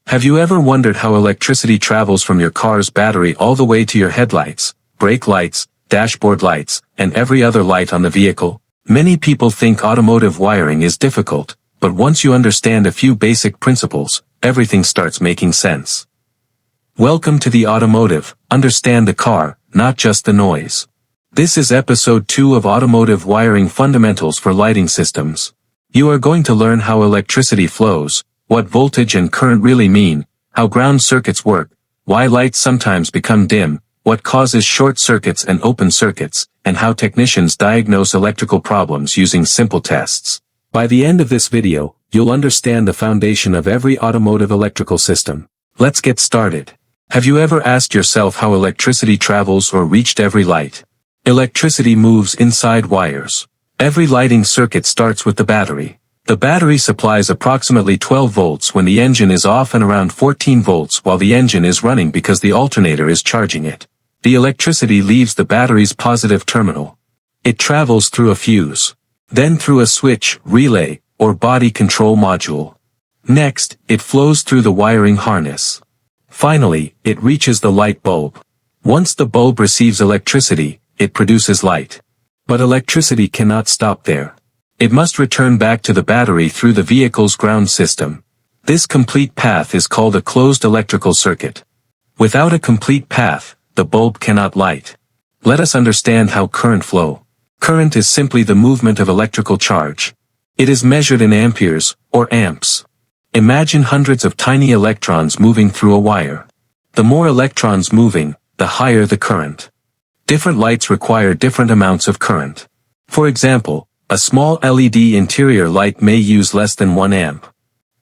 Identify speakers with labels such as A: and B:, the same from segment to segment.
A: Have you ever wondered how electricity travels from your car's battery all the way to your headlights, brake lights, dashboard lights, and every other light on the vehicle? Many people think automotive wiring is difficult, but once you understand a few basic principles, everything starts making sense. Welcome to the Automotive, Understand the Car, Not Just the Noise. This is episode 2 of Automotive Wiring Fundamentals for Lighting Systems. You are going to learn how electricity flows, what voltage and current really mean, how ground circuits work, why lights sometimes become dim, what causes short circuits and open circuits, and how technicians diagnose electrical problems using simple tests. By the end of this video, you'll understand the foundation of every automotive electrical system. Let's get started. Have you ever asked yourself how electricity travels or reached every light? Electricity moves inside wires. Every lighting circuit starts with the battery. The battery supplies approximately 12 volts when the engine is off and around 14 volts while the engine is running because the alternator is charging it. The electricity leaves the battery's positive terminal. It travels through a fuse. Then through a switch, relay, or body control module. Next, it flows through the wiring harness. Finally, it reaches the light bulb. Once the bulb receives electricity, it produces light. But electricity cannot stop there. It must return back to the battery through the vehicle's ground system. This complete path is called a closed electrical circuit. Without a complete path, the bulb cannot light. Let us understand how current flow. Current is simply the movement of electrical charge. It is measured in amperes, or amps. Imagine hundreds of tiny electrons moving through a wire. The more electrons moving, the higher the current. Different lights require different amounts of current. For example, a small LED interior light may use less than 1 amp.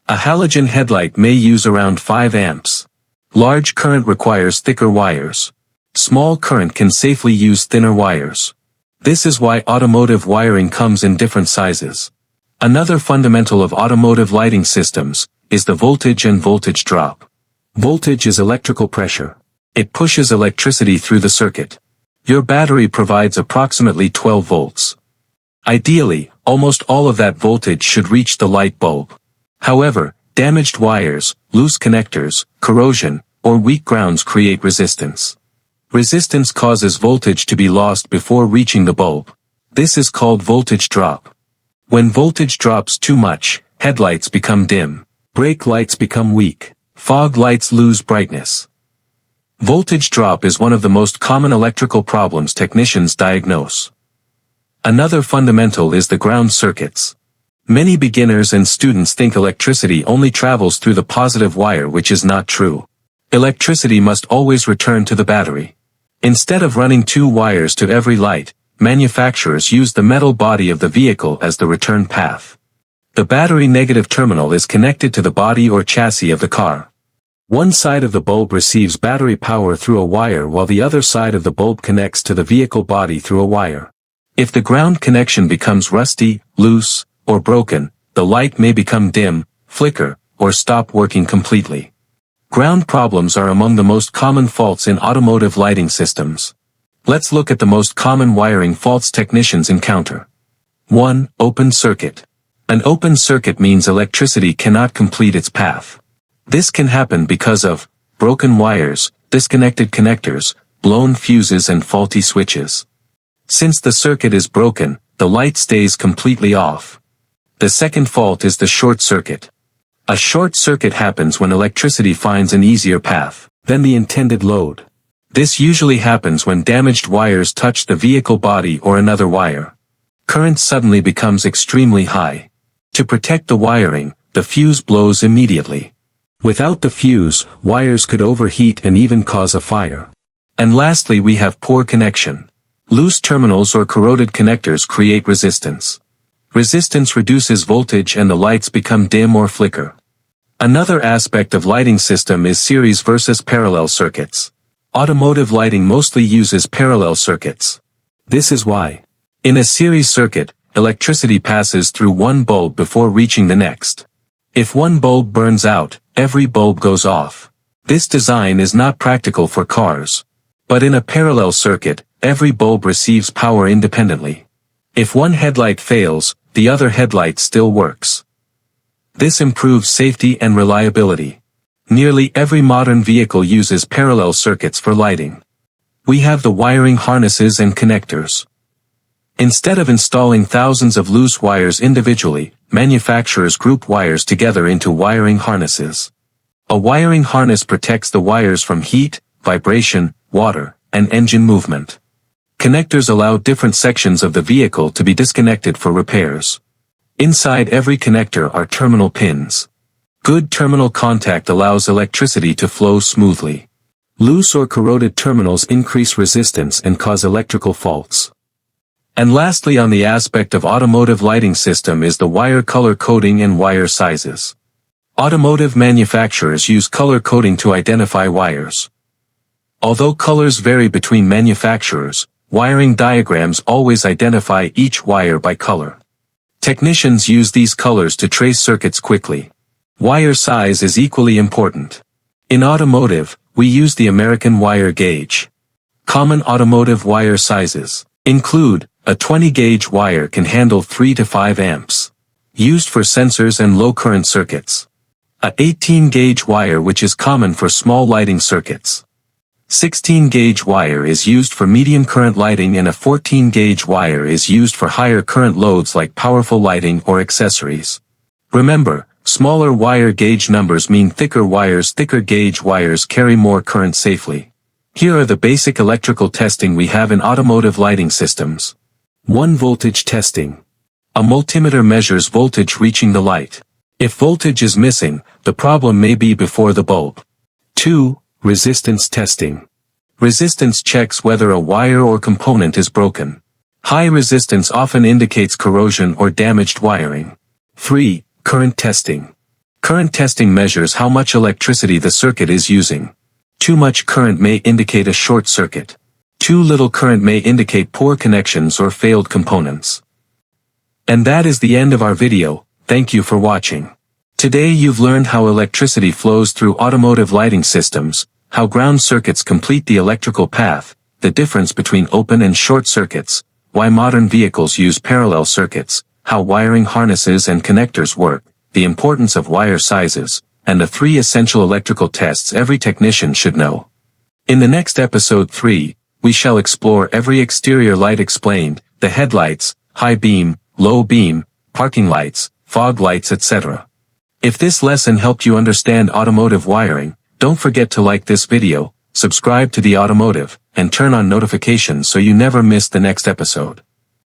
A: A halogen headlight may use around 5 amps. Large current requires thicker wires. Small current can safely use thinner wires. This is why automotive wiring comes in different sizes. Another fundamental of automotive lighting systems is the voltage and voltage drop. Voltage is electrical pressure. It pushes electricity through the circuit. Your battery provides approximately 12 volts. Ideally, almost all of that voltage should reach the light bulb. However, damaged wires, loose connectors, corrosion, or weak grounds create resistance. Resistance causes voltage to be lost before reaching the bulb. This is called voltage drop. When voltage drops too much, headlights become dim. Brake lights become weak. Fog lights lose brightness. Voltage drop is one of the most common electrical problems technicians diagnose. Another fundamental is the ground circuits. Many beginners and students think electricity only travels through the positive wire, which is not true. Electricity must always return to the battery. Instead of running 2 wires to every light, manufacturers use the metal body of the vehicle as the return path. The battery negative terminal is connected to the body or chassis of the car. One side of the bulb receives battery power through a wire while the other side of the bulb connects to the vehicle body through a wire. If the ground connection becomes rusty, loose, or broken, the light may become dim, flicker, or stop working completely. Ground problems are among the most common faults in automotive lighting systems. Let's look at the most common wiring faults technicians encounter. 1. Open circuit. An open circuit means electricity cannot complete its path. This can happen because of broken wires, disconnected connectors, blown fuses and faulty switches. Since the circuit is broken, the light stays completely off. The second fault is the short circuit. A short circuit happens when electricity finds an easier path than the intended load. This usually happens when damaged wires touch the vehicle body or another wire. Current suddenly becomes extremely high. To protect the wiring, the fuse blows immediately. Without the fuse, wires could overheat and even cause a fire. And lastly, we have poor connection. Loose terminals or corroded connectors create resistance. Resistance reduces voltage and the lights become dim or flicker. Another aspect of lighting system is series versus parallel circuits. Automotive lighting mostly uses parallel circuits. This is why. In a series circuit, electricity passes through one bulb before reaching the next. If one bulb burns out, every bulb goes off. This design is not practical for cars. But in a parallel circuit, every bulb receives power independently. If one headlight fails, the other headlight still works. This improves safety and reliability. Nearly every modern vehicle uses parallel circuits for lighting. We have the wiring harnesses and connectors. Instead of installing thousands of loose wires individually, manufacturers group wires together into wiring harnesses. A wiring harness protects the wires from heat, vibration, water, and engine movement. Connectors allow different sections of the vehicle to be disconnected for repairs. Inside every connector are terminal pins. Good terminal contact allows electricity to flow smoothly. Loose or corroded terminals increase resistance and cause electrical faults. And lastly, on the aspect of automotive lighting system is the wire color coding and wire sizes. Automotive manufacturers use color coding to identify wires. Although colors vary between manufacturers, wiring diagrams always identify each wire by color. Technicians use these colors to trace circuits quickly. Wire size is equally important. In automotive, we use the American wire gauge. Common automotive wire sizes include a 20-gauge wire can handle 3 to 5 amps, used for sensors and low-current circuits. A 18-gauge wire, which is common for small lighting circuits. 16-gauge wire is used for medium current lighting, and a 14-gauge wire is used for higher current loads like powerful lighting or accessories. Remember, smaller wire gauge numbers mean thicker wires. Thicker gauge wires carry more current safely. Here are the basic electrical testing we have in automotive lighting systems. 1. Voltage testing. A multimeter measures voltage reaching the light. If voltage is missing, the problem may be before the bulb. 2. Resistance testing. Resistance checks whether a wire or component is broken. High resistance often indicates corrosion or damaged wiring. 3. Current testing. Current testing measures how much electricity the circuit is using. Too much current may indicate a short circuit. Too little current may indicate poor connections or failed components. And that is the end of our video. Thank you for watching. Today you've learned how electricity flows through automotive lighting systems, how ground circuits complete the electrical path, the difference between open and short circuits, why modern vehicles use parallel circuits, how wiring harnesses and connectors work, the importance of wire sizes, and the 3 essential electrical tests every technician should know. In the next episode 3, we shall explore every exterior light explained, the headlights, high beam, low beam, parking lights, fog lights, etc. If this lesson helped you understand automotive wiring, don't forget to like this video, subscribe to the Automotive, and turn on notifications so you never miss the next episode.